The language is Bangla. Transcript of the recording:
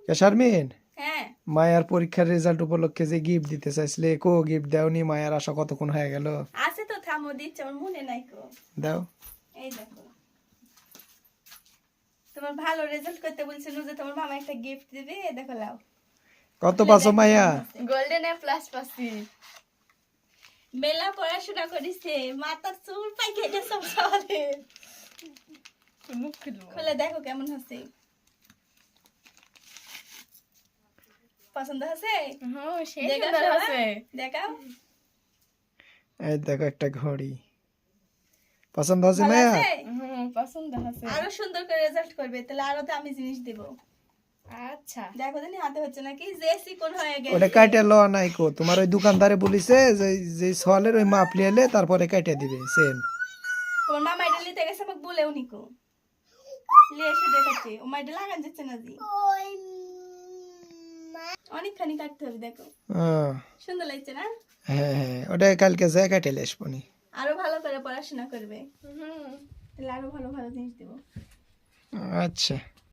শারমিন, হ্যাঁ মায়ার পরীক্ষার রেজাল্ট উপলক্ষে যে গিফট দিতে চাইছিলে, কো গিফট দাওনি? মায়ার আশা কতক্ষণ হয়ে গেল? আছে তো, থামো দিচ্ছে, আমার মনে নাই কো। দাও। এই দেখো, তোমার ভালো রেজাল্ট করতে বলছিল যে তোমার মামা একটা গিফট দিবে, এই দেখো লাও। কত পাছো মায়া? গোল্ডেন এ প্লাস পাচ্ছি। মেলা পড়াশোনা করিছে, মাথার চুল পাই কেটে সব সওয়ালে। মুখ খুলবো। খুলে দেখো কেমন হচ্ছে, পছন্দ হচ্ছে? হ্যাঁ, সেই দেখাও সুন্দর সবাই, আছে। দেখাও। এই দেখো একটা ঘড়ি। পছন্দ হচ্ছে ভালো মায়া? আছে? পছন্দ আছে। আরো সুন্দর করে রেজাল্ট করবে, তাহলে আরো দামি জিনিস দেব। আচ্ছা। দেখো জানি হাতে হচ্ছে নাকি, যে চিকন হয়ে গেছে। ওটা কাটে লো নাই কো, তোমার ওই দোকানদারে বলিছে যে যে সওয়ালের ওই মাপ লিয়ে তারপরে কাটে দিবে সেম। তোমার মামা এটা নিতে গেছে, আমাকে বলেও নিকো, লিয়ে এসে দেখাচ্ছে। ও মা এটা লাগান যাচ্ছে না জি, অনেকখানি কাটতে হবে। দেখো সুন্দর লাগছে না? হ্যাঁ হ্যাঁ, ওটা কালকে যায় কাটে লেসপনি। আরো ভালো করে পড়াশোনা করবে, তাহলে আরো ভালো ভালো জিনিস দেবো। আচ্ছা।